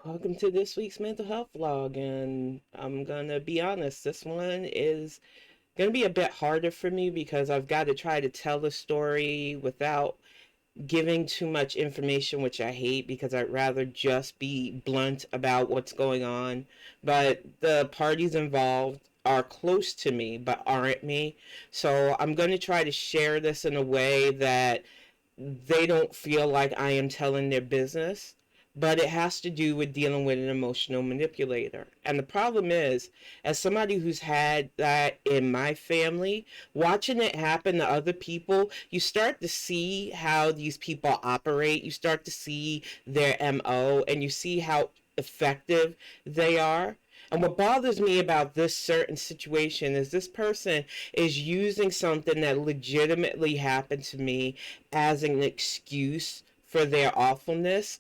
Welcome to this week's mental health vlog, and I'm gonna be honest, this one is gonna be a bit harder for me because I've got to try to tell the story without giving too much information, which I hate because I'd rather just be blunt about what's going on. But the parties involved are close to me but aren't me, so I'm gonna try to share this in a way that they don't feel like I am telling their business, but it has to do with dealing with an emotional manipulator. And the problem is, as somebody who's had that in my family, watching it happen to other people, you start to see how these people operate. You start to see their MO and you see how effective they are. And what bothers me about this certain situation is this person is using something that legitimately happened to me as an excuse for their awfulness.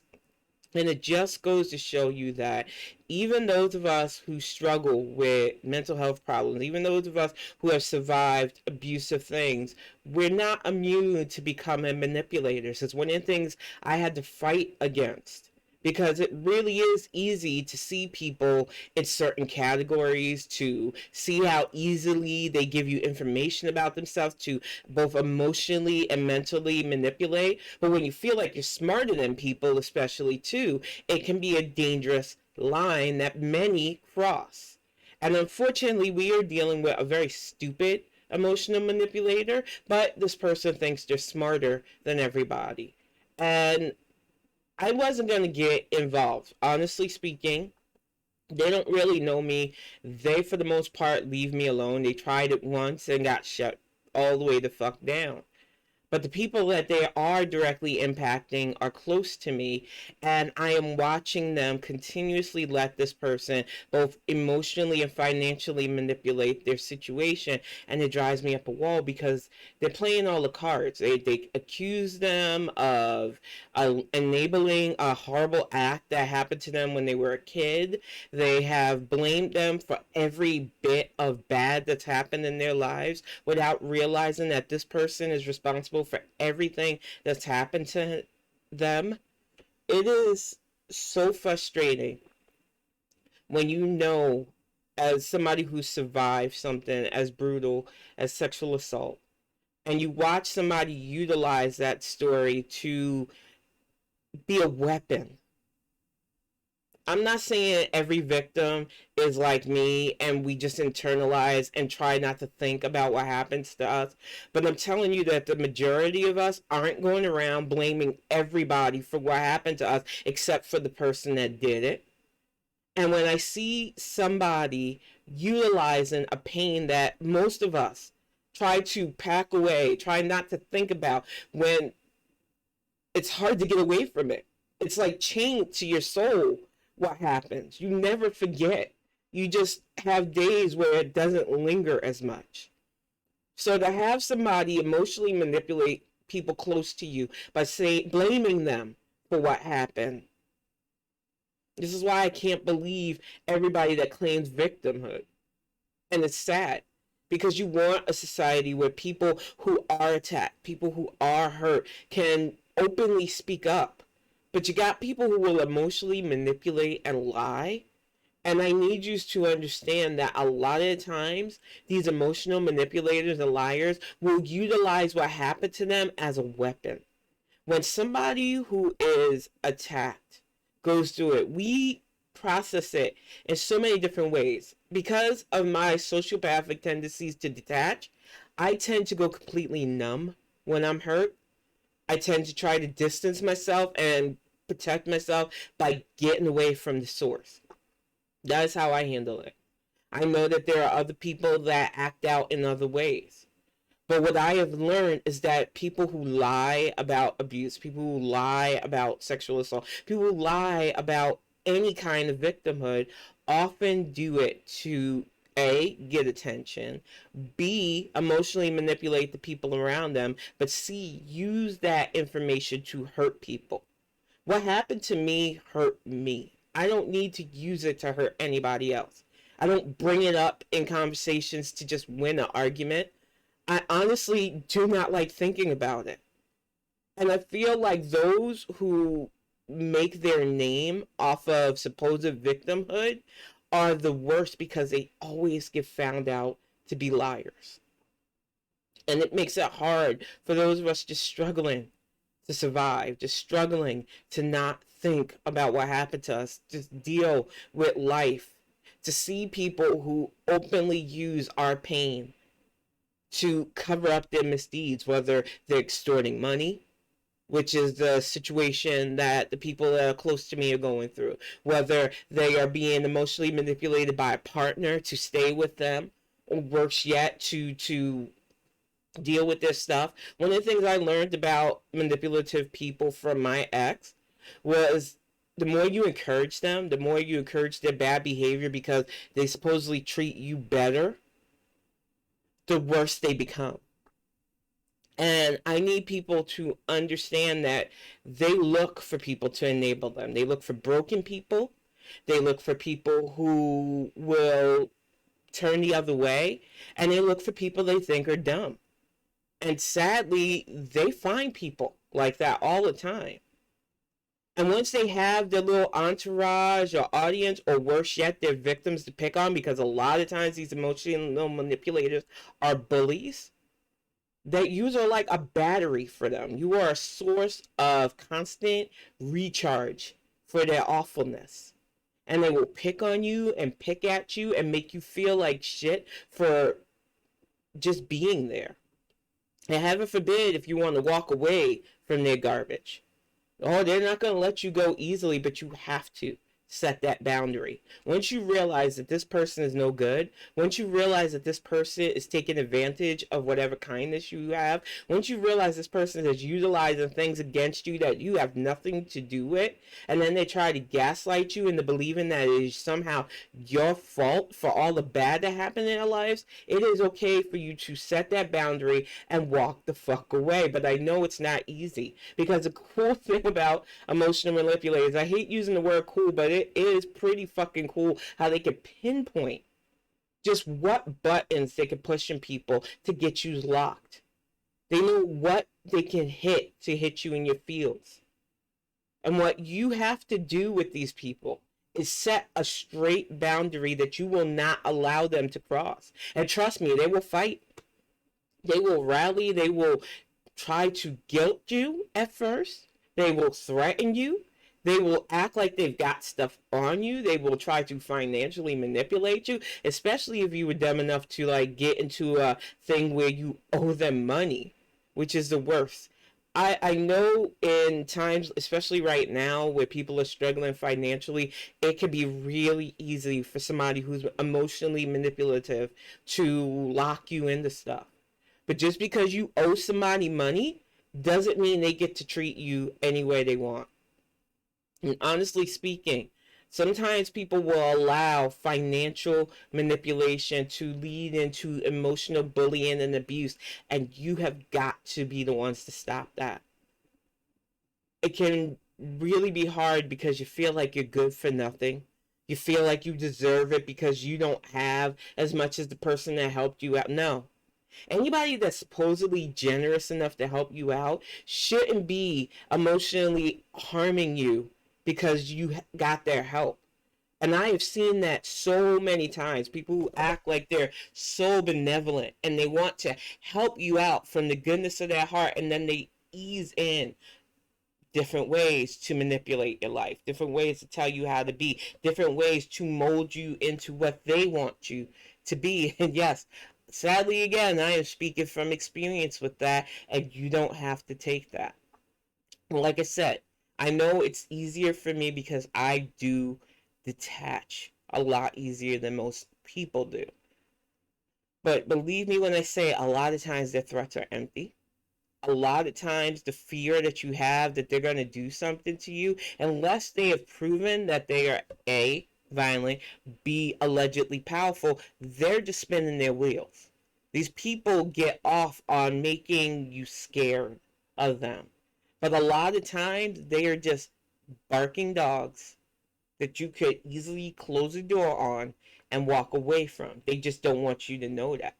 And it just goes to show you that even those of us who struggle with mental health problems, even those of us who have survived abusive things, we're not immune to becoming manipulators. It's one of the things I had to fight against, because it really is easy to see people in certain categories, to see how easily they give you information about themselves, to both emotionally and mentally manipulate. But when you feel like you're smarter than people, especially too, it can be a dangerous line that many cross. And unfortunately, we are dealing with a very stupid emotional manipulator, but this person thinks they're smarter than everybody. And I wasn't going to get involved. Honestly speaking, they don't really know me. They, for the most part, leave me alone. They tried it once and got shut all the way the fuck down. But the people that they are directly impacting are close to me, and I am watching them continuously let this person both emotionally and financially manipulate their situation, and it drives me up a wall because they're playing all the cards. They accuse them of enabling a horrible act that happened to them when they were a kid. They have blamed them for every bit of bad that's happened in their lives without realizing that this person is responsible for everything that's happened to them. It is so frustrating when you know, as somebody who survived something as brutal as sexual assault, and you watch somebody utilize that story to be a weapon. I'm not saying every victim is like me and we just internalize and try not to think about what happens to us. But I'm telling you that the majority of us aren't going around blaming everybody for what happened to us except for the person that did it. And when I see somebody utilizing a pain that most of us try to pack away, try not to think about, when it's hard to get away from it. It's like chained to your soul what happens. You never forget. You just have days where it doesn't linger as much. So to have somebody emotionally manipulate people close to you by blaming them for what happened. This is why I can't believe everybody that claims victimhood. And it's sad because you want a society where people who are attacked, people who are hurt, can openly speak up. But you got people who will emotionally manipulate and lie. And I need you to understand that a lot of the times, these emotional manipulators and liars will utilize what happened to them as a weapon. When somebody who is attacked goes through it, we process it in so many different ways. Because of my sociopathic tendencies to detach, I tend to go completely numb when I'm hurt. I tend to try to distance myself and protect myself by getting away from the source. That is how I handle it. I know that there are other people that act out in other ways. But what I have learned is that people who lie about abuse, people who lie about sexual assault, people who lie about any kind of victimhood often do it to A, get attention, B, emotionally manipulate the people around them, but C, use that information to hurt people. What happened to me hurt me. I don't need to use it to hurt anybody else. I don't bring it up in conversations to just win an argument. I honestly do not like thinking about it. And I feel like those who make their name off of supposed victimhood are the worst because they always get found out to be liars. And it makes it hard for those of us just struggling to survive, just struggling to not think about what happened to us, just deal with life, to see people who openly use our pain to cover up their misdeeds, whether they're extorting money, which is the situation that the people that are close to me are going through, whether they are being emotionally manipulated by a partner to stay with them, or worse yet, to deal with this stuff. One of the things I learned about manipulative people from my ex was the more you encourage them, the more you encourage their bad behavior because they supposedly treat you better, the worse they become. And I need people to understand that they look for people to enable them. They look for broken people. They look for people who will turn the other way. And they look for people they think are dumb. And sadly, they find people like that all the time. And once they have their little entourage or audience, or worse yet, their victims to pick on, because a lot of times these emotional manipulators are bullies, that you are like a battery for them. You are a source of constant recharge for their awfulness. And they will pick on you and pick at you and make you feel like shit for just being there. And heaven forbid if you want to walk away from their garbage. Oh, they're not going to let you go easily, but you have to set that boundary. Once you realize that this person is no good, once you realize that this person is taking advantage of whatever kindness you have, once you realize this person is utilizing things against you that you have nothing to do with, and then they try to gaslight you into believing that it is somehow your fault for all the bad that happened in their lives, it is okay for you to set that boundary and walk the fuck away. But I know it's not easy, because the cool thing about emotional manipulators, I hate using the word cool, but it is pretty fucking cool how they can pinpoint just what buttons they can push in people to get you locked. They know what they can hit to hit you in your feels. And what you have to do with these people is set a straight boundary that you will not allow them to cross. And trust me, they will fight. They will rally. They will try to guilt you at first. They will threaten you. They will act like they've got stuff on you. They will try to financially manipulate you, especially if you were dumb enough to like get into a thing where you owe them money, which is the worst. I know in times, especially right now, where people are struggling financially, it can be really easy for somebody who's emotionally manipulative to lock you into stuff. But just because you owe somebody money doesn't mean they get to treat you any way they want. And honestly speaking, sometimes people will allow financial manipulation to lead into emotional bullying and abuse, and you have got to be the ones to stop that. It can really be hard because you feel like you're good for nothing. You feel like you deserve it because you don't have as much as the person that helped you out. No. Anybody that's supposedly generous enough to help you out shouldn't be emotionally harming you because you got their help. And I have seen that so many times. People who act like they're so benevolent and they want to help you out from the goodness of their heart, and then they ease in different ways to manipulate your life, different ways to tell you how to be, different ways to mold you into what they want you to be. And yes, sadly, again, I am speaking from experience with that, and you don't have to take that. Like I said, I know it's easier for me because I do detach a lot easier than most people do. But believe me when I say a lot of times their threats are empty. A lot of times the fear that you have that they're going to do something to you, unless they have proven that they are A, violent, B, allegedly powerful, they're just spinning their wheels. These people get off on making you scared of them. But a lot of times they are just barking dogs that you could easily close the door on and walk away from. They just don't want you to know that.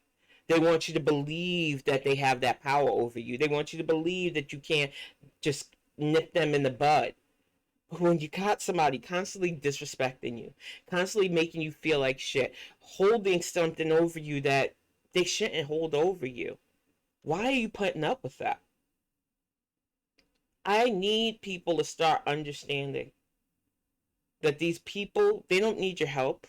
They want you to believe that they have that power over you. They want you to believe that you can't just nip them in the bud. But when you got somebody constantly disrespecting you, constantly making you feel like shit, holding something over you that they shouldn't hold over you, why are you putting up with that? I need people to start understanding that these people, they don't need your help.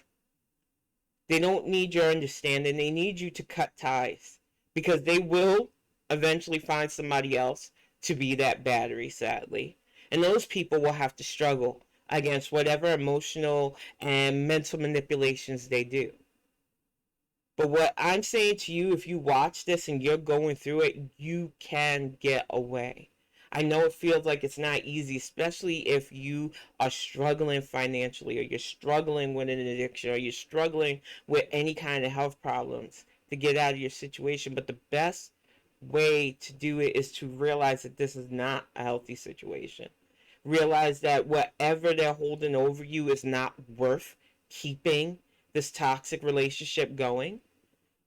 They don't need your understanding. They need you to cut ties because they will eventually find somebody else to be that battery, sadly. And those people will have to struggle against whatever emotional and mental manipulations they do. But what I'm saying to you, if you watch this and you're going through it, you can get away. I know it feels like it's not easy, especially if you are struggling financially or you're struggling with an addiction or you're struggling with any kind of health problems to get out of your situation. But the best way to do it is to realize that this is not a healthy situation. Realize that whatever they're holding over you is not worth keeping this toxic relationship going,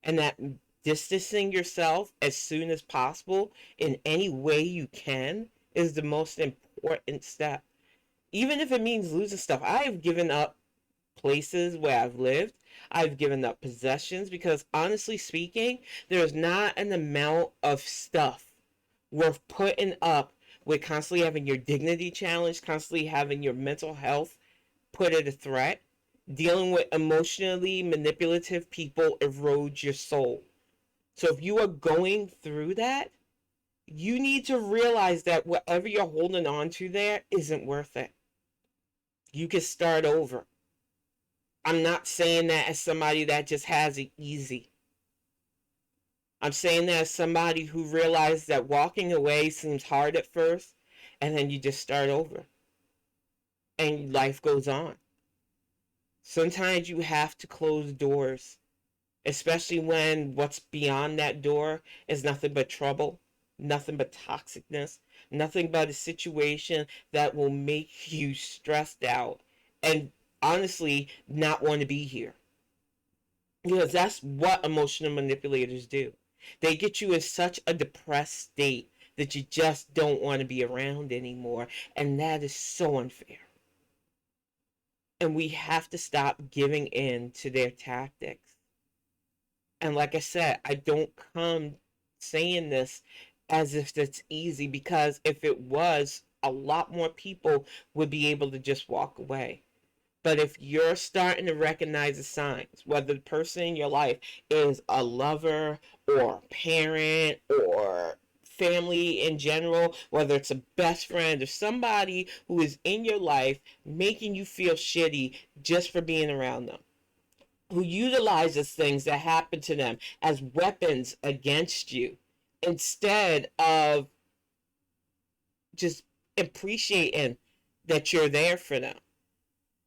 and that distancing yourself as soon as possible in any way you can is the most important step. Even if it means losing stuff. I've given up places where I've lived. I've given up possessions because honestly speaking, there's not an amount of stuff worth putting up with constantly having your dignity challenged, constantly having your mental health put at a threat. Dealing with emotionally manipulative people erodes your soul. So if you are going through that, you need to realize that whatever you're holding on to there isn't worth it. You can start over. I'm not saying that as somebody that just has it easy. I'm saying that as somebody who realized that walking away seems hard at first, and then you just start over, and life goes on. Sometimes you have to close doors, especially when what's beyond that door is nothing but trouble, nothing but toxicness, nothing but a situation that will make you stressed out and honestly not want to be here. Because that's what emotional manipulators do. They get you in such a depressed state that you just don't want to be around anymore. And that is so unfair. And we have to stop giving in to their tactics. And like I said, I don't come saying this as if it's easy, because if it was, a lot more people would be able to just walk away. But if you're starting to recognize the signs, whether the person in your life is a lover or a parent or family in general, whether it's a best friend or somebody who is in your life making you feel shitty just for being around them, who utilizes things that happen to them as weapons against you instead of just appreciating that you're there for them.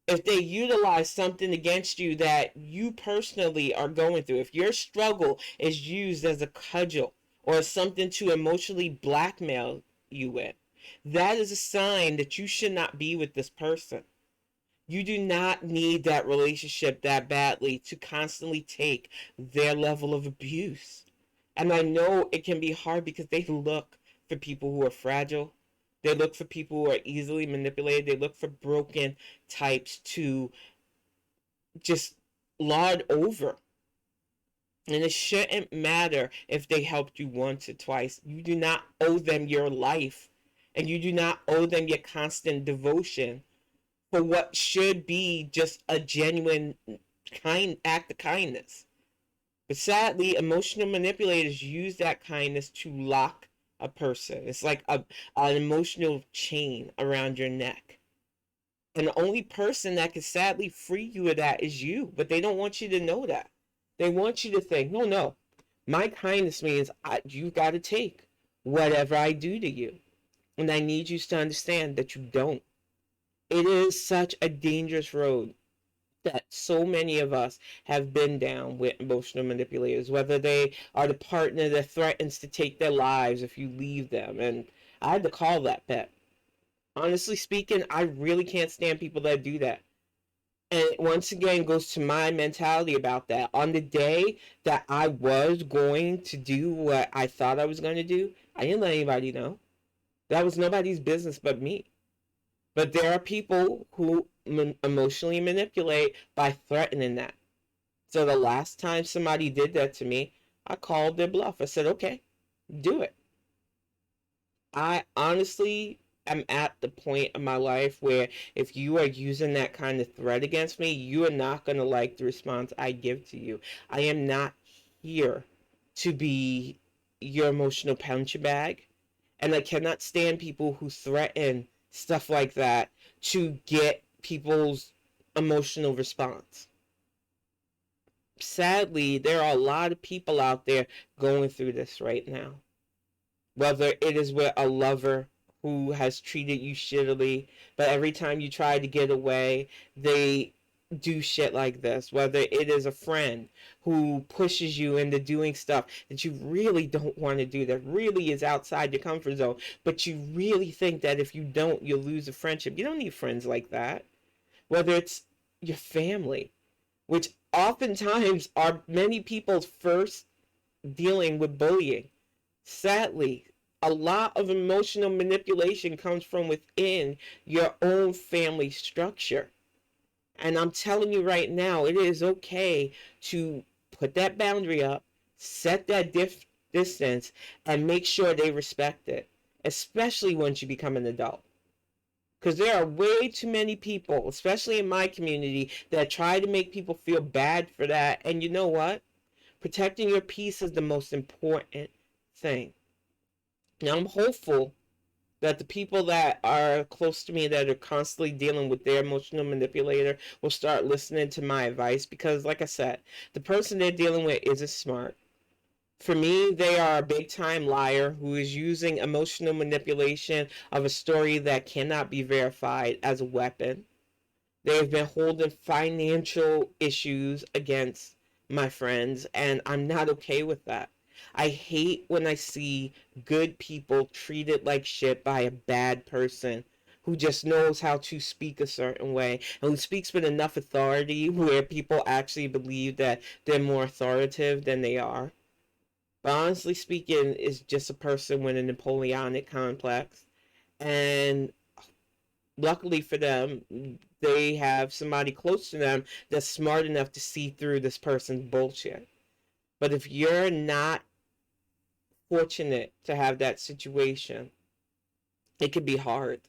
If they utilize something against you that you personally are going through, if your struggle is used as a cudgel or something to emotionally blackmail you with, that is a sign that you should not be with this person. You do not need that relationship that badly to constantly take their level of abuse. And I know it can be hard because they look for people who are fragile. They look for people who are easily manipulated. They look for broken types to just lord over. And it shouldn't matter if they helped you once or twice. You do not owe them your life. And you do not owe them your constant devotion for what should be just a genuine kind act of kindness. But sadly, emotional manipulators use that kindness to lock a person. It's like an emotional chain around your neck. And the only person that can sadly free you of that is you. But they don't want you to know that. They want you to think, no, no, my kindness means you got to take whatever I do to you. And I need you to understand that you don't. It is such a dangerous road that so many of us have been down with emotional manipulators, whether they are the partner that threatens to take their lives if you leave them. And I had to call that bet. Honestly speaking, I really can't stand people that do that. And it once again goes to my mentality about that. On the day that I was going to do what I thought I was going to do, I didn't let anybody know. That was nobody's business but me. But there are people who emotionally manipulate by threatening that. So the last time somebody did that to me, I called their bluff. I said, okay, do it. I honestly am at the point of my life where if you are using that kind of threat against me, you are not going to like the response I give to you. I am not here to be your emotional punching bag. And I cannot stand people who threaten stuff like that to get people's emotional response. Sadly, there are a lot of people out there going through this right now. Whether it is with a lover who has treated you shittily, but every time you try to get away, they do shit like this. Whether it is a friend who pushes you into doing stuff that you really don't want to do, that really is outside your comfort zone, but you really think that if you don't, you'll lose a friendship. You don't need friends like that. Whether it's your family, which oftentimes are many people's first dealing with bullying. Sadly, a lot of emotional manipulation comes from within your own family structure. And I'm telling you right now, it is okay to put that boundary up, set that distance, and make sure they respect it, especially once you become an adult. Because there are way too many people, especially in my community, that try to make people feel bad for that. And you know what? Protecting your peace is the most important thing. Now, I'm hopeful that the people that are close to me that are constantly dealing with their emotional manipulator will start listening to my advice because, like I said, the person they're dealing with isn't smart. For me, they are a big time liar who is using emotional manipulation of a story that cannot be verified as a weapon. They have been holding financial issues against my friends, and I'm not okay with that. I hate when I see good people treated like shit by a bad person who just knows how to speak a certain way and who speaks with enough authority where people actually believe that they're more authoritative than they are. But honestly speaking, is just a person with a Napoleonic complex. And luckily for them, they have somebody close to them that's smart enough to see through this person's bullshit. But if you're not fortunate to have that situation, it can be hard.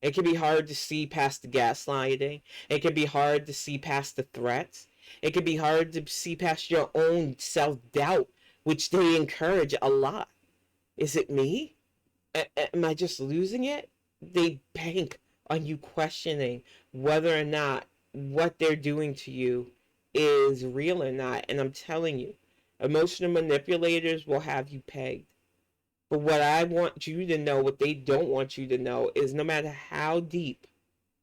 It can be hard to see past the gaslighting. It can be hard to see past the threats. It can be hard to see past your own self doubt, which they encourage a lot. Is it me? Am I just losing it? They bank on you questioning whether or not what they're doing to you is real or not. And I'm telling you, emotional manipulators will have you pegged. But what I want you to know, what they don't want you to know, is no matter how deep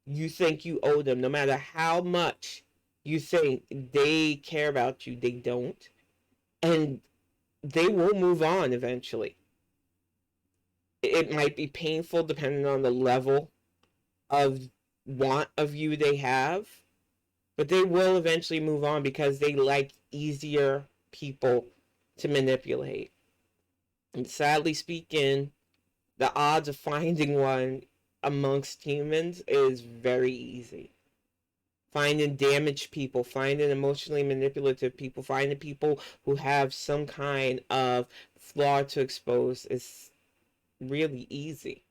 you think you owe them, no matter how much you think they care about you, they don't. And they will move on eventually. It might be painful depending on the level of want of you they have, but they will eventually move on because they like easier people to manipulate. And sadly speaking, the odds of finding one amongst humans is very easy. Finding damaged people, finding emotionally manipulative people, finding people who have some kind of flaw to expose is really easy.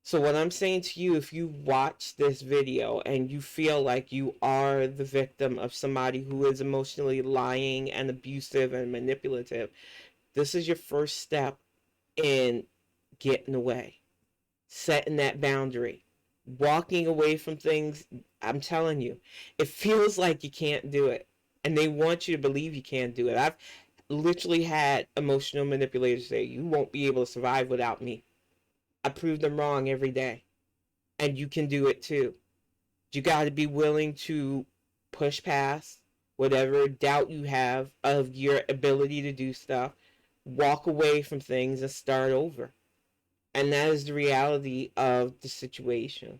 So what I'm saying to you, if you watch this video and you feel like you are the victim of somebody who is emotionally lying and abusive and manipulative, this is your first step in getting away, setting that boundary, walking away from things. I'm telling you, it feels like you can't do it. And they want you to believe you can't do it. I've literally had emotional manipulators say, you won't be able to survive without me. I prove them wrong every day. And you can do it too. You got to be willing to push past whatever doubt you have of your ability to do stuff, walk away from things and start over. And that is the reality of the situation.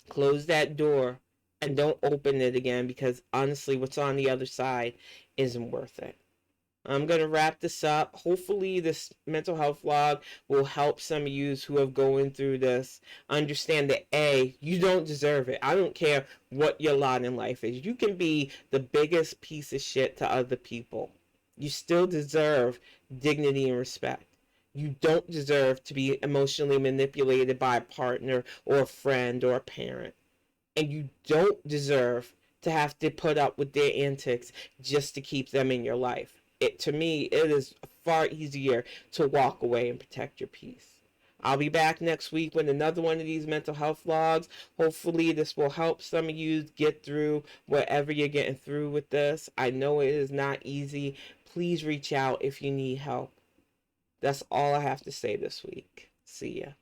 Close that door and don't open it again because honestly, what's on the other side isn't worth it. I'm going to wrap this up. Hopefully, this mental health log will help some of you who have going through this understand that A, you don't deserve it. I don't care what your lot in life is. You can be the biggest piece of shit to other people. You still deserve dignity and respect. You don't deserve to be emotionally manipulated by a partner or a friend or a parent. And you don't deserve to have to put up with their antics just to keep them in your life. To me, it is far easier to walk away and protect your peace. I'll be back next week with another one of these mental health logs. Hopefully, this will help some of you get through whatever you're getting through with this. I know it is not easy. Please reach out if you need help. That's all I have to say this week. See ya.